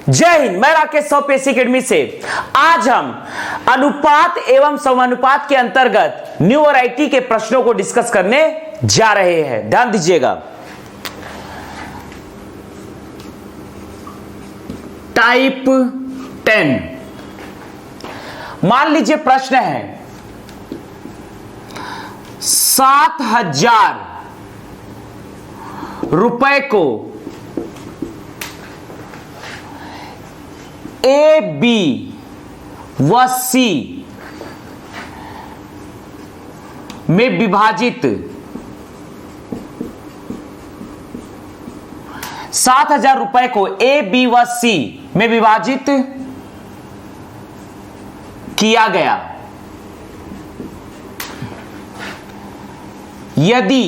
जय हिंद। मैं राकेश सौ पेशी अकेडमी से आज हम अनुपात एवं समानुपात के अंतर्गत न्यू वैरायटी के प्रश्नों को डिस्कस करने जा रहे हैं। ध्यान दीजिएगा। टाइप 10, मान लीजिए प्रश्न है 7,000 रुपए को ए, बी व सी में विभाजित 7,000 रुपए को ए, बी व सी में विभाजित किया गया। यदि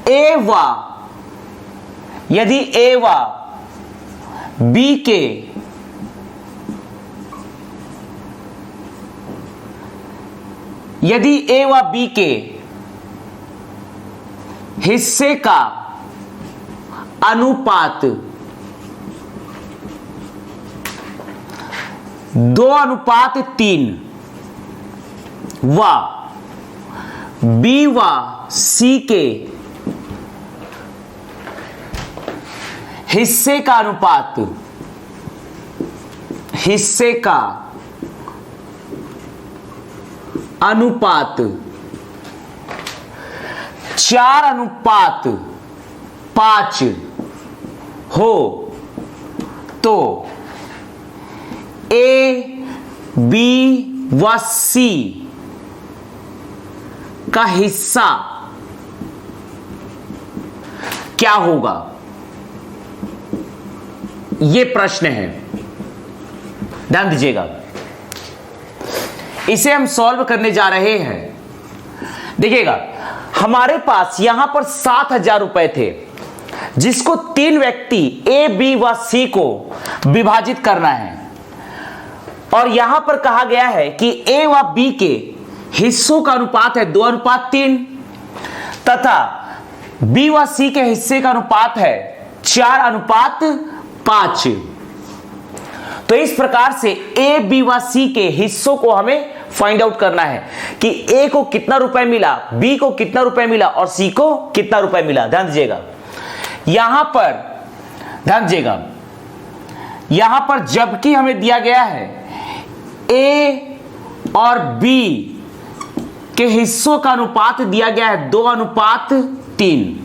ए व बी के हिस्से का अनुपात 2:3 व बी व सी के हिस्से का अनुपात 4:5 हो तो ए, बी व सी का हिस्सा क्या होगा? यह प्रश्न है। ध्यान दीजिएगा, इसे हम सॉल्व करने जा रहे हैं। देखिएगा, हमारे पास यहां पर 7,000 रुपए थे जिसको 3 व्यक्ति ए, बी व सी को विभाजित करना है और यहां पर कहा गया है कि ए व बी के हिस्सों का अनुपात है 2:3 तथा बी व सी के हिस्से का अनुपात है 4:5। तो इस प्रकार से ए, बी व सी के हिस्सों को हमें फाइंड आउट करना है कि ए को कितना रुपए मिला, बी को कितना रुपए मिला और सी को कितना रुपए मिला। ध्यान दीजिएगा, यहां पर जबकि हमें दिया गया है ए और बी के हिस्सों का अनुपात दिया गया है 2:3,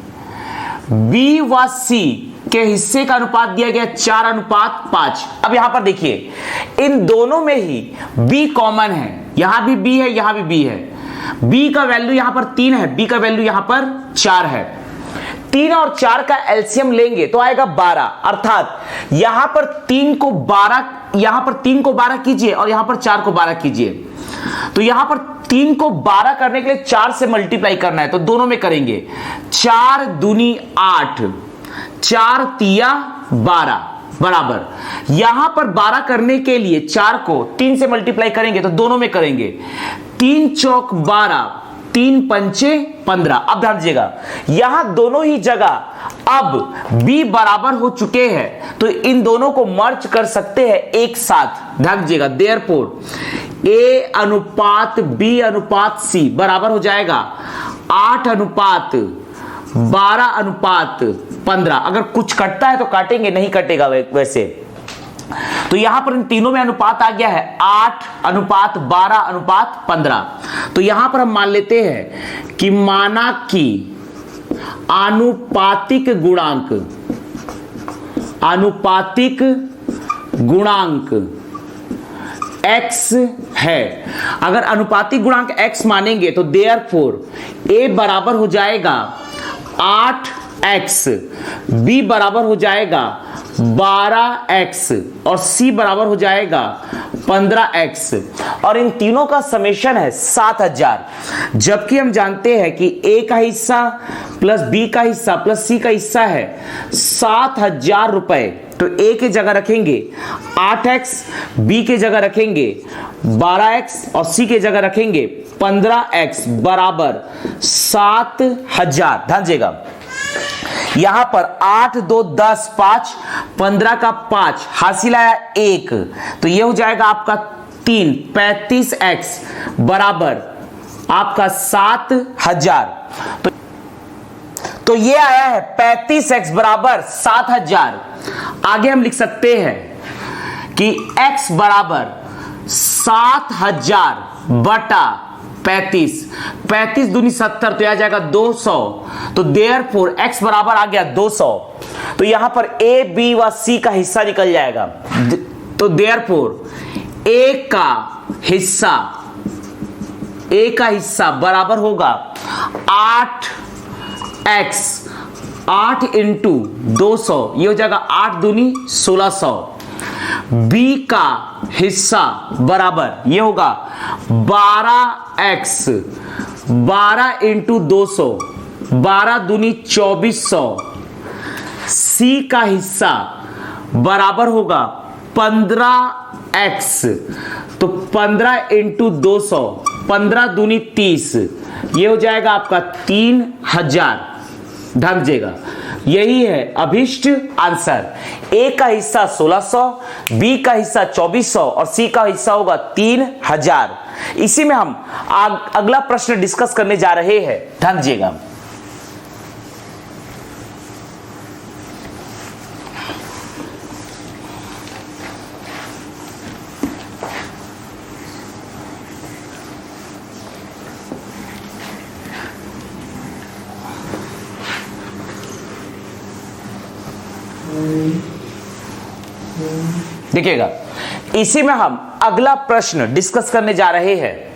बी व सी के हिस्से का अनुपात दिया गया 4:5। अब यहां पर देखिए, इन दोनों में ही b कॉमन है, यहां भी b है, यहां भी b है। b का वैल्यू यहां पर 3 है, b का वैल्यू यहां पर 4 है। 3 और 4 का एलसीएम लेंगे तो आएगा 12, अर्थात यहां पर 3 को 12 कीजिए और यहां पर 4 को 12 कीजिए। तो यहां पर 3 को 12 करने के लिए 4 से मल्टीप्लाई करना है, तो दोनों में करेंगे। 4 दूनी 8, 4 तिया 12 बराबर। यहां पर 12 करने के लिए 4 को 3 से मल्टीप्लाई करेंगे तो दोनों में करेंगे। 3 चौक 12, 3 पंचे 15। अब ध्यान दीजिएगा, यहां दोनों ही जगह अब b बराबर हो चुके हैं तो इन दोनों को मर्ज कर सकते हैं एक साथ। ध्यान दीजिएगा, देयरफॉर a अनुपात b अनुपात c बराबर हो जाएगा 8:12:15। अगर कुछ कटता है तो काटेंगे, नहीं कटेगा वैसे। तो यहां पर इन तीनों में अनुपात आ गया है 8:12:15। तो यहां पर हम मान लेते हैं कि माना कि आनुपातिक गुणांक x है। अगर अनुपातिक गुणांक x मानेंगे तो देयरफॉर a बराबर हो जाएगा 8x, b बराबर हो जाएगा 12x और c बराबर हो जाएगा 15x और इन तीनों का समेशन है 7,000। जबकि हम जानते हैं कि a का हिस्सा प्लस b का हिस्सा प्लस c का हिस्सा है 7,000 रुपए। तो a की जगह रखेंगे 8x, b की जगह रखेंगे 12x और c की जगह रखेंगे 15x बराबर 7,000। ध्यान दीजिएगा, यहां पर 8 2 10 5 15 का 5 हासिल आया 1, तो यह हो जाएगा आपका 3 35x बराबर आपका 7000। तो ये आया है 35x बराबर 7000। आगे हम लिख सकते हैं कि x बराबर 7000 बटा 35, 35 दूनी 70, तो यह आ जाएगा 200। तो देयरफॉर x बराबर आ गया 200। तो यहां पर a b व c का हिस्सा निकल जाएगा। तो देयरफॉर a का हिस्सा बराबर होगा 8x, 8 इंटू 200, ये हो जाएगा 8 दूनी 1600। b का हिस्सा बराबर ये होगा 12x, 12 इंटू 200, 12 दूनी 2400। c का हिस्सा बराबर होगा 15x, तो 15 इंटू 200, 15 दूनी 30, ये हो जाएगा आपका 3000। ढक जाएगा। यही है अभिष्ट आंसर। ए का हिस्सा 1600, बी का हिस्सा 2400 और सी का हिस्सा होगा 3000। इसी में हम अगला प्रश्न डिस्कस करने जा रहे हैं। ढक जाएगा। देखिएगा, इसी में हम अगला प्रश्न डिस्कस करने जा रहे हैं।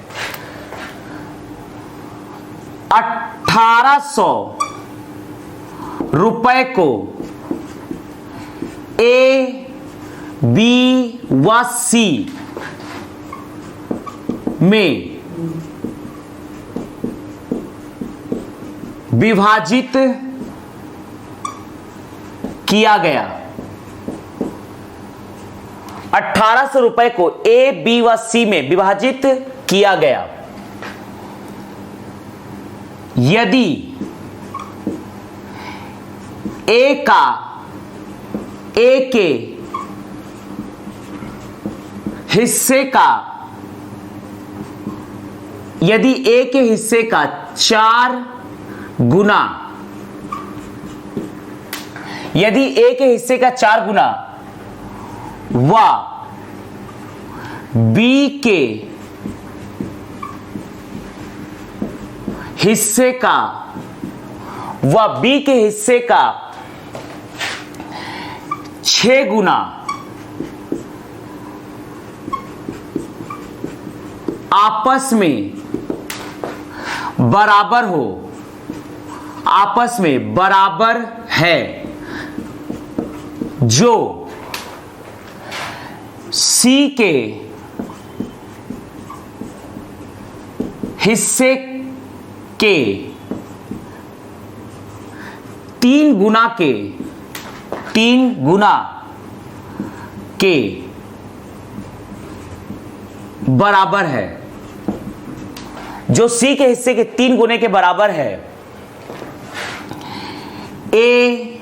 1800 रुपए को ए, बी व सी में विभाजित किया गया। 1800 रुपए को ए, बी व सी में विभाजित किया गया। यदि ए के हिस्से का 4 गुना, यदि ए के हिस्से का 4 गुना व बी के हिस्से का 6 गुना आपस में बराबर हो, आपस में बराबर है, जो सी के हिस्से के 3 गुना के बराबर है, जो सी के हिस्से के 3 गुने के बराबर है। ए,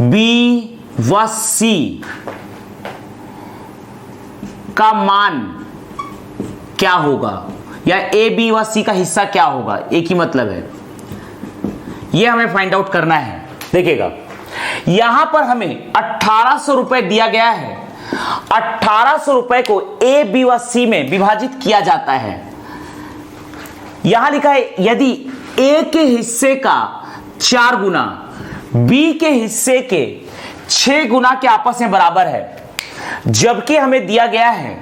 बी व सी का मान क्या होगा, या ए, बी व सी का हिस्सा क्या होगा, एक ही मतलब है। यह हमें फाइंड आउट करना है। देखिएगा, यहां पर हमें 1800 रुपए दिया गया है। 1800 रुपए को ए, बी व सी में विभाजित किया जाता है। यहां लिखा है यदि ए के हिस्से का 4 गुना बी के हिस्से के 6 गुना के आपस में बराबर है, जबकि हमें दिया गया है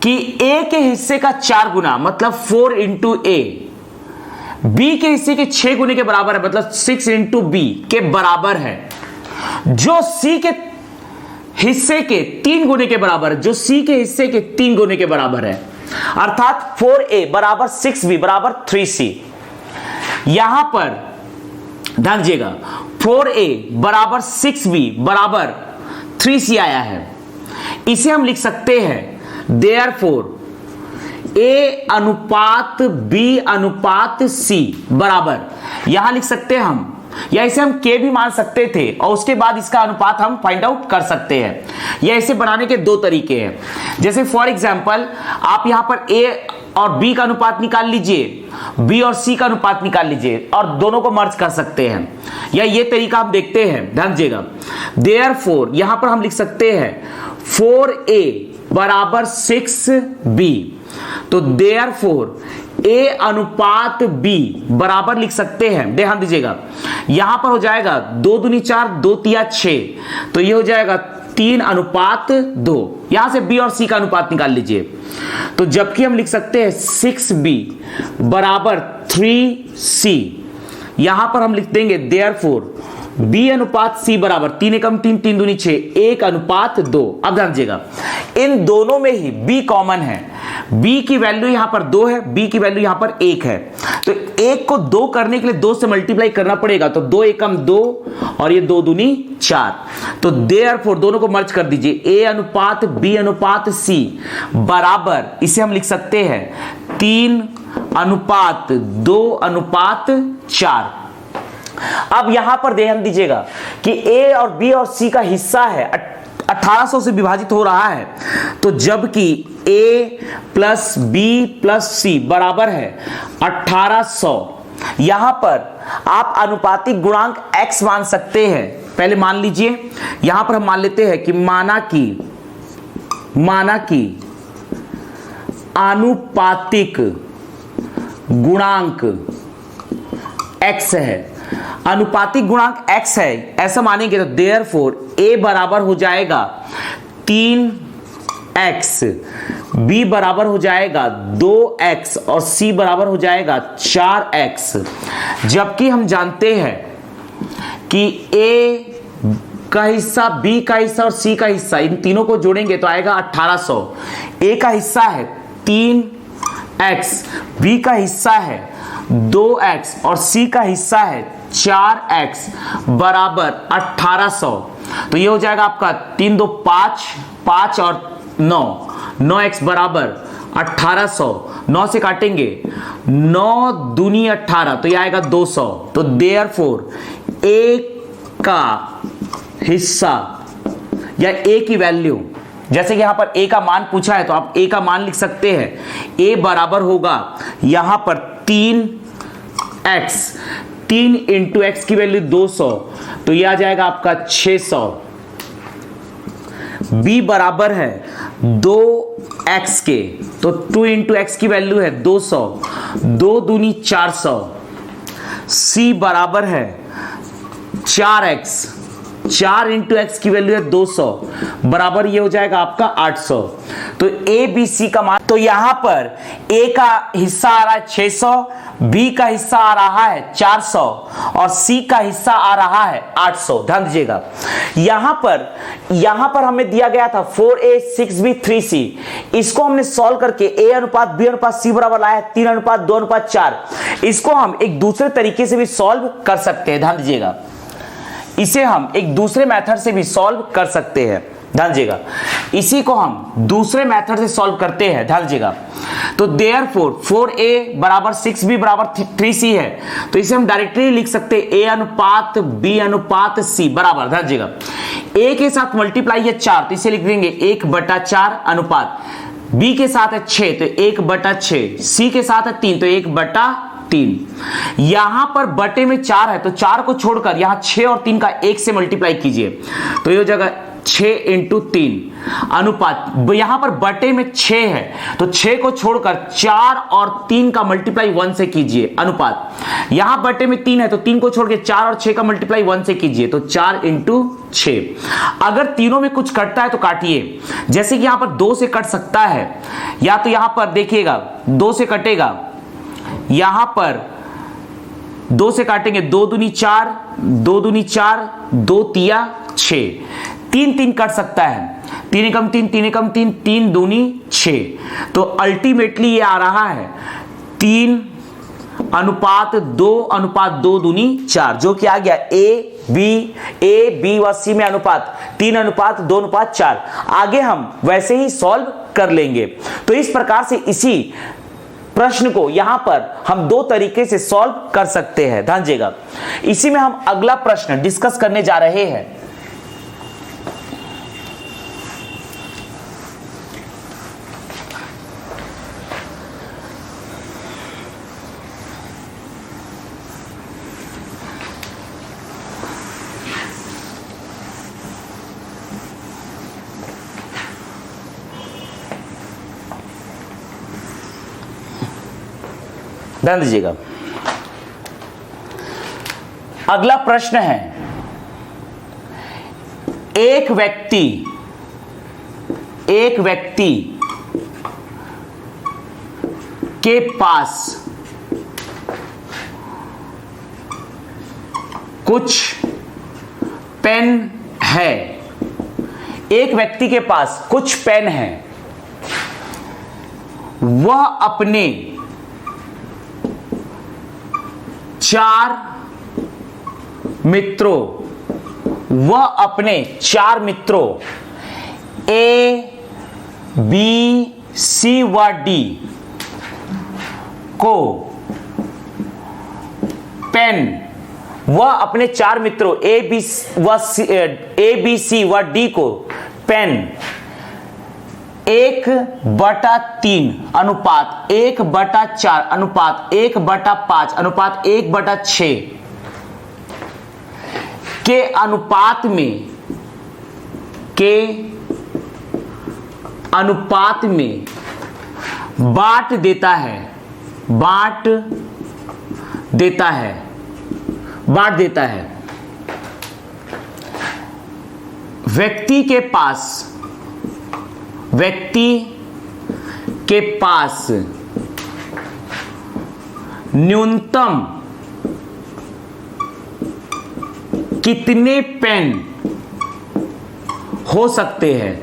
कि ए के हिस्से का 4 गुना मतलब 4 इंटू ए, बी के हिस्से के 6 गुने के बराबर है मतलब 6 इंटू बी के बराबर है, जो सी के हिस्से के 3 गुने के बराबर है, जो सी के हिस्से के 3 गुने के बराबर है, अर्थात 4a बराबर 6b बराबर 3c। यहां पर ध्यान दीजिएगा, 4a बराबर 6b बराबर 3c आया है। इसे हम लिख सकते हैं देयरफॉर A अनुपात B अनुपात C बराबर, यहां लिख सकते हैं हम, या इसे हम K भी मान सकते थे और उसके बाद इसका अनुपात हम फाइंड आउट कर सकते हैं। या इसे बनाने के दो तरीके हैं। जैसे फॉर एग्जांपल आप यहां पर A और B का अनुपात निकाल लीजिए, B और C का अनुपात निकाल लीजिए और दोनों को मर्ज कर सकते हैं, या ये तरीका हम देखते हैं, ध्यान दीजिएगा। देयरफॉर यहां पर हम लिख सकते हैं 4A बराबर 6B, तो देयरफॉर A अनुपात B बराबर लिख सकते हैं, ध्यान दीजिएगा, यहां पर हो जाएगा 2 दूनी 4, 2 तिया 6, तो ये हो जाएगा 3 अनुपात 2। यहां से B और C का अनुपात निकाल लीजिए, तो जबकि हम लिख सकते हैं 6B बराबर 3C, यहां पर हम लिख देंगे देयरफॉर B अनुपात C बराबर 3 एकम 3, 3 दूनी 6, 1 अनुपात 2। अब ध्यान दीजिएगा, इन दोनों में ही B कॉमन है, B की वैल्यू यहां पर 2 है, B की वैल्यू यहां पर 1 है, तो 1 को 2 करने के लिए 2 से मल्टीप्लाई करना पड़ेगा, तो 2 एकम 2 और ये 2 दूनी 4, तो देयरफॉर दोनों को मर्ज कर दीजिए, A अनुपात B अनुपात C बराबर, इसे हम लिख सकते हैं 3 अनुपात 2 अनुपात 4। अब यहां पर ध्यान दीजिएगा कि A और B और C का हिस्सा है 1800 से विभाजित हो रहा है, तो जबकि A plus B plus C बराबर है 1800, यहां पर आप अनुपातिक गुणांक x मान सकते हैं। पहले मान लीजिए, यहां पर हम मान लेते हैं कि माना कि आनुपातिक गुणांक x है, अनुपातिक गुणांक x है, ऐसा मानेंगे तो देयरफॉर A बराबर हो जाएगा 3x, B बराबर हो जाएगा 2x और C बराबर हो जाएगा 4x। जबकि हम जानते हैं कि A का हिस्सा, B का हिस्सा और C का हिस्सा, इन तीनों को जोड़ेंगे तो आएगा 1800। A का हिस्सा है 3x, B का हिस्सा है 2x और C का हिस्सा है 4x बराबर 1800, तो ये हो जाएगा आपका 3 2 5, 5 और 9, 9x बराबर 1800, 9 से काटेंगे 9 दूनी 18, तो ये आएगा 200। तो देयरफॉर A का हिस्सा या A की वैल्यू, जैसे कि यहां पर A का मान पूछा है तो आप A का मान लिख सकते हैं, A बराबर होगा यहां पर 3x, 3 इंटू एक्स की वैल्यू 200, तो यह आ जाएगा आपका 600। B बराबर है 2x के, तो 2 इंटू एक्स की वैल्यू है 200, 2 दूनी 400। C बराबर है 4x, 4 इंटू एक्स की वैल्यू है 200 बराबर, ये हो जाएगा आपका 800। तो A B C का मान, तो यहां पर A का हिस्सा आ रहा है 600, B का हिस्सा आ रहा है 400 और C का हिस्सा आ रहा है 800। ध्यान दीजिएगा, यहां पर हमें दिया गया था 4A 6B 3C, इसको हमने सॉल्व करके A अनुपात B अनुपात C बराबर लाया है 3 अनुपात 2 अनुपात 4। इसको हम एक दूसरे तरीके से भी सॉल्व कर सकते हैं, ध्यान दीजिएगा, इसे हम एक दूसरे मेथड से भी सॉल्व कर सकते हैं, ध्यान दीजिएगा, इसी को हम दूसरे मेथड से सॉल्व करते हैं, ध्यान दीजिएगा। तो देयरफॉर 4A बराबर 6B बराबर 3C है, तो इसे हम डायरेक्टली लिख सकते हैं A अनुपात B अनुपात C बराबर, ध्यान दीजिएगा, A के साथ मल्टीप्लाई है 4, तो इसे लिख देंगे 1/4 अनुपात, B के साथ है 6 तो 1/6, C के साथ है 3 तो 1/3। यहां पर बटे में 4 है तो 4 को छोड़कर यहां 6 और 3 का 1 से मल्टीप्लाई कीजिए, तो ये हो जाएगा 6 इंटू 3 अनुपात, यहां पर बटे में 6 है तो 6 को छोड़कर 4 और 3 का मल्टीप्लाई 1 से कीजिए अनुपात, यहां बटे में 3 है तो 3 को छोड़ के 4 और 6 का मल्टीप्लाई 1 से कीजिए, तो 4 इंटू 6। अगर तीनों में कुछ कटता है तो काटिए, जैसे कि यहां पर 2 से कट सकता है, या तो यहां पर देखिएगा 2 से कटेगा, यहां पर 2 से काटेंगे 2 दूनी 4, 2 दूनी 4, 2 तिया 6, 3 3 कट सकता है, 3 एकम 3, 3 एकम 3, 3 दूनी 6, तो अल्टीमेटली ये आ रहा है 3 अनुपात 2 दूनी 4, जो कि आ गया ए बी व सी में अनुपात 3:2:4। आगे हम वैसे ही सॉल्व कर लेंगे। तो इस प्रकार से इसी प्रश्न को यहां पर हम 2 तरीके से सॉल्व कर सकते हैं, ध्यान दीजिएगा। इसी में हम अगला प्रश्न डिस्कस करने जा रहे हैं। ध्यान दीजिएगा, अगला प्रश्न है, एक व्यक्ति के पास कुछ पेन है। एक व्यक्ति के पास कुछ पेन है, वह अपने 4 मित्रों ए बी सी व डी को पेन, वह अपने 4 मित्रों ए बी सी व डी को पेन 1/3 अनुपात 1/4 अनुपात 1/5 अनुपात 1/6 के अनुपात में बांट देता है। व्यक्ति के पास न्यूनतम कितने पेन हो सकते हैं?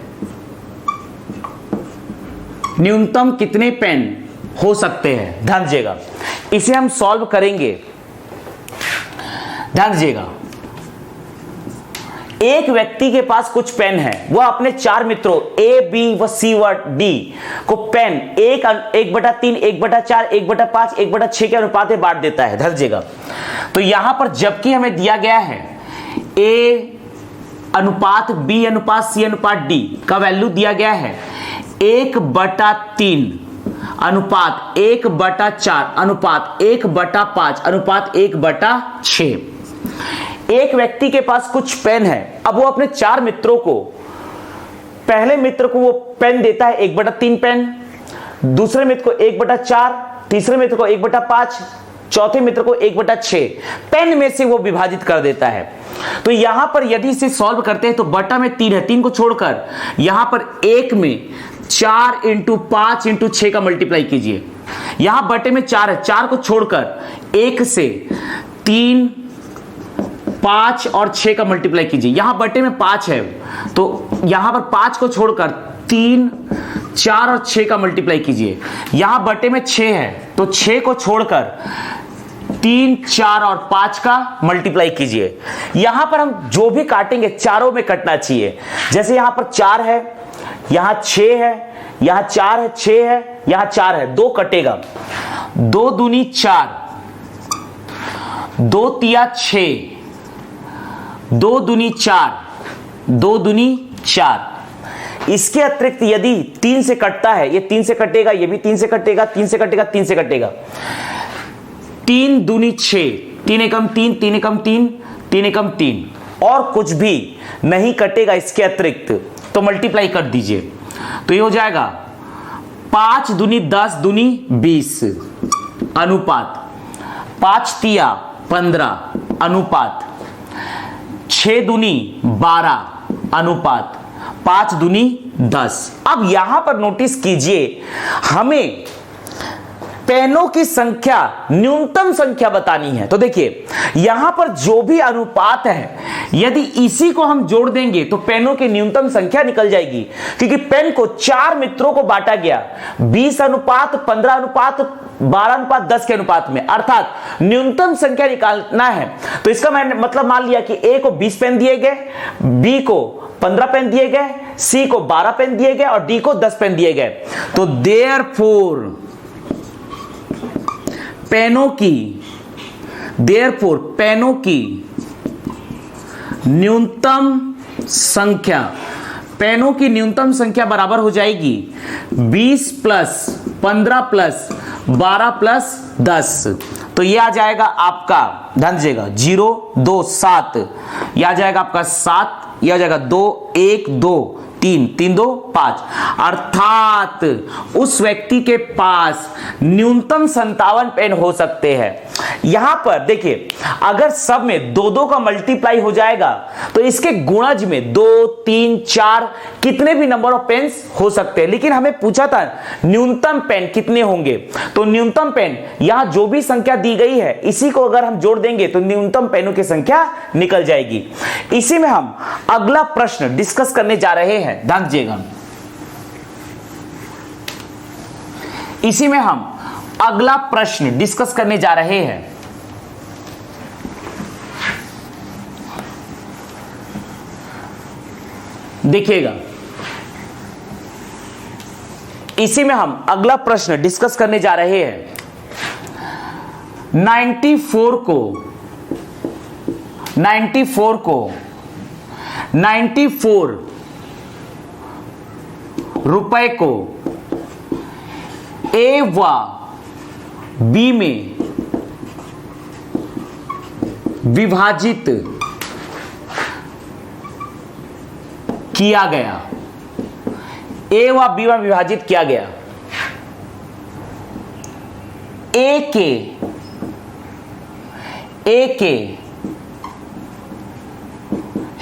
न्यूनतम कितने पेन हो सकते हैं? ध्यान दीजिएगा, इसे हम सॉल्व करेंगे। ध्यान दीजिएगा, एक व्यक्ति के पास कुछ पेन है, वह अपने 4 मित्रों ए बी व सी व डी को पेन 1/3 1/4 1/5 1/6 के अनुपात में बांट देता है। ध्यान दीजिएगा, तो यहां पर जबकि हमें दिया गया है ए अनुपात बी अनुपात सी अनुपात डी का वैल्यू दिया गया है 1/3 अनुपात 1/4 अनुपात 1/5 अनुपात 1/6। एक व्यक्ति के पास कुछ पेन है, अब वो अपने 4 मित्रों को, पहले मित्र को वो पेन देता है 1/3 पेन, दूसरे मित्र को 1/4, तीसरे मित्र को 1/5, चौथे मित्र को 1/6 पेन में से वो विभाजित कर देता है। तो यहां पर यदि इसे सॉल्व करते हैं तो बटा में 3 है, 3 को छोड़कर यहां पर 1 में 4 × 5 × 6 का मल्टीप्लाई कीजिए। यहां बटे में 4 है, 4 को छोड़कर 1 से 3 5 और 6 का मल्टीप्लाई कीजिए। यहां बटे में 5 है, तो यहां पर 5 को छोड़कर 3 4 और 6 का मल्टीप्लाई कीजिए। यहां बटे में 6 है, तो 6 को छोड़कर 3 4 और 5 का मल्टीप्लाई कीजिए। यहां पर हम जो भी काटेंगे चारों में कटना चाहिए। जैसे यहां पर 4 है, यहां 6 है, यहां 4 है, 6 है, यहां 4 है, 2 कटेगा। 2 दूनी 4, 2 तिया 6, 2 दूनी 4, 2 दूनी 4। इसके अतिरिक्त यदि 3 से कटता है, ये 3 से कटेगा, ये भी 3 से कटेगा, 3 से कटेगा, 3 से कटेगा। 3 दूनी 6, 3 एकम 3, 3 एकम 3, 3 एकम 3, और कुछ भी नहीं कटेगा इसके अतिरिक्त, तो मल्टीप्लाई कर दीजिए। तो ये हो जाएगा 5 दूनी 10 दूनी 20 अनुपात 5 तिया 15 अनुपात 6 दूनी 12 अनुपात 5 दूनी 10। अब यहां पर नोटिस कीजिए, हमें पेनों की संख्या, न्यूनतम संख्या बतानी है। तो देखिए यहां पर जो भी अनुपात है, यदि इसी को हम जोड़ देंगे तो पेनों की न्यूनतम संख्या निकल जाएगी, क्योंकि पेन को 4 मित्रों को बांटा गया, 20 अनुपात 15 अनुपात 12:10 के अनुपात में, अर्थात न्यूनतम संख्या निकालना है। तो इसका मैंने मतलब मान लिया कि ए को 20 पेन दिए गए, बी को 15 पेन दिए गए, सी को 12 पेन दिए गए और डी को 10 पेन दिए गए। तो देयरफॉर पेनों की न्यूनतम संख्या बराबर हो जाएगी 20 प्लस 15 प्लस 12 प्लस 10। तो ये आ जाएगा आपका, ध्यान दीजिएगा, 0 2 7, यह आ जाएगा आपका 7, यह आ जाएगा 2 1 2 3 3 2 5, अर्थात उस व्यक्ति के पास न्यूनतम 57 पेन हो सकते हैं। यहां पर देखिए, अगर सब में 2 का मल्टीप्लाई हो जाएगा तो इसके गुणज में 2 3 4 कितने भी नंबर ऑफ पेन्स हो सकते हैं, लेकिन हमें पूछा था न्यूनतम पेन कितने होंगे। तो न्यूनतम पेन यहां जो भी संख्या दी गई है इसी को अगर हम जोड़ देंगे तो न्यूनतम पेनों की संख्या निकल जाएगी। इसी में हम अगला प्रश्न डिस्कस करने जा रहे हैं, ध्यान दीजिएगा। इसी में हम अगला प्रश्न डिस्कस करने जा रहे हैं। देखिएगा, इसी में हम अगला प्रश्न डिस्कस करने जा रहे हैं। 94 रुपए को ए व बी में विभाजित किया गया, ए व बी में विभाजित किया गया। ए के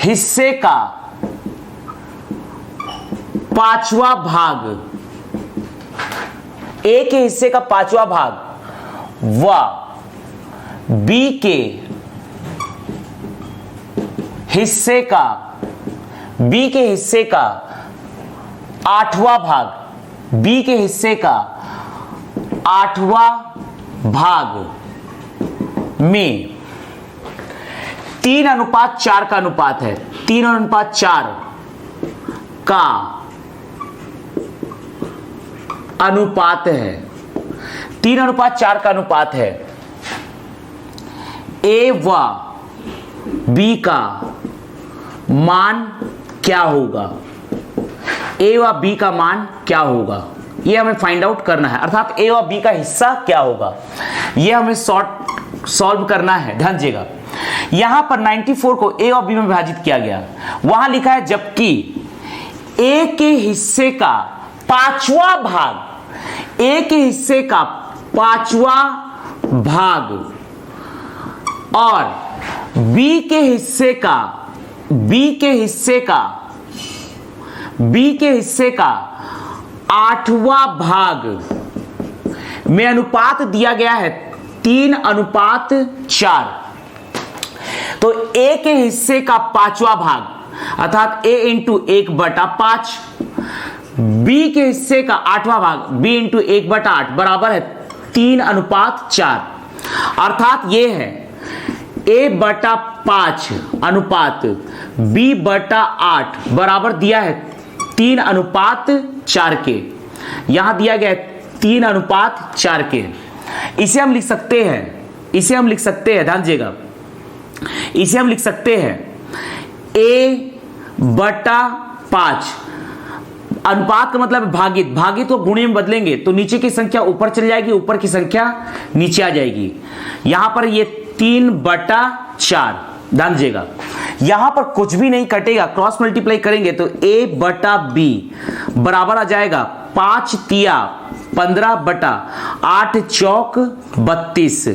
हिस्से का 5वां भाग, ए के हिस्से का 5वां भाग व बी के हिस्से का 8वां भाग, बी के हिस्से का 8वां भाग में 3:4 का अनुपात है, 3:4 का अनुपात है, 3:4 का अनुपात है। ए व बी का मान क्या होगा, ए व बी का मान क्या होगा, यह हमें फाइंड आउट करना है। अर्थात ए व बी का हिस्सा क्या होगा, यह हमें सॉल्व करना है। ध्यान दीजिएगा, यहां पर 94 को ए और बी में विभाजित किया गया, वहां लिखा है जबकि ए के हिस्से का 5वां भाग, ए के हिस्से का 5वां भाग और बी के हिस्से का 8वां भाग में अनुपात दिया गया है 3:4। तो ए के हिस्से का 5वां भाग अर्थात a इंटू 1/5, बी के हिस्से का 8वां भाग b इंटू 1/8 बराबर है 3:4। अर्थात यह है a/5 अनुपात b/8 बराबर दिया है 3:4 के, यहां दिया गया है 3:4 के। इसे हम लिख सकते हैं, ध्यान दीजिएगा, इसे हम लिख सकते हैं a/5, अनुपात का मतलब भागित को गुणे में बदलेंगे तो नीचे की संख्या ऊपर चली जाएगी, ऊपर की संख्या नीचे आ जाएगी। यहां पर ये 3/4, ध्यान दीजिएगा, यहां पर कुछ भी नहीं कटेगा, क्रॉस मल्टीप्लाई करेंगे तो a/b बराबर आ जाएगा 5 तिया 15/8 चौक 32।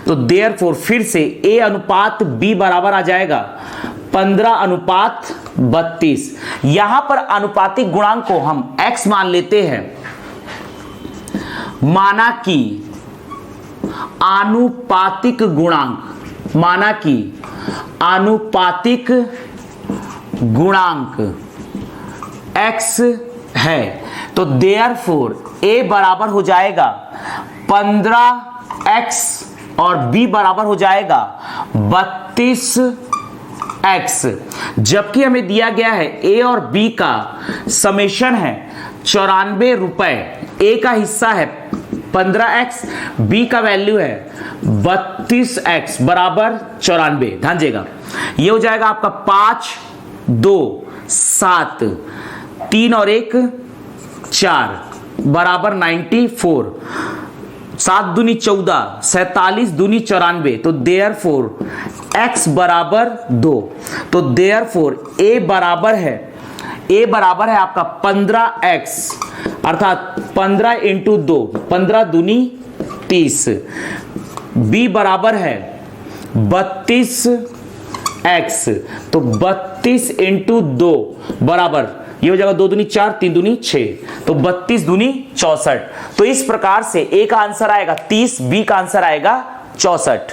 तो देयरफॉर फिर से a अनुपात b बराबर आ जाएगा 15:32। यहां पर अनुपातिक गुणांक को हम x मान लेते हैं, माना कि आनुपातिक गुणांक x है। तो देयरफॉर a बराबर हो जाएगा 15x और b बराबर हो जाएगा 32x। जबकि हमें दिया गया है a और b का समेशन है 94 रुपए। a का हिस्सा है 15x, b का वैल्यू है 32x बराबर 94। ध्यान देगा, ये हो जाएगा आपका 5 2 7 3 और 1 4 बराबर 94। 7 दूनी 14, 47 दूनी 94। तो देयरफॉर x बराबर 2। तो देयरफॉर a बराबर है आपका 15x, अर्थात 15 इंटू 2, 15 दूनी 30। b बराबर है 32x, तो 32 इंटू 2 बराबर, ये हो जाएगा 2 दूनी 4, 3 दूनी 6, तो 32 दूनी 64। तो इस प्रकार से a का आंसर आएगा 30, b का आंसर आएगा 64।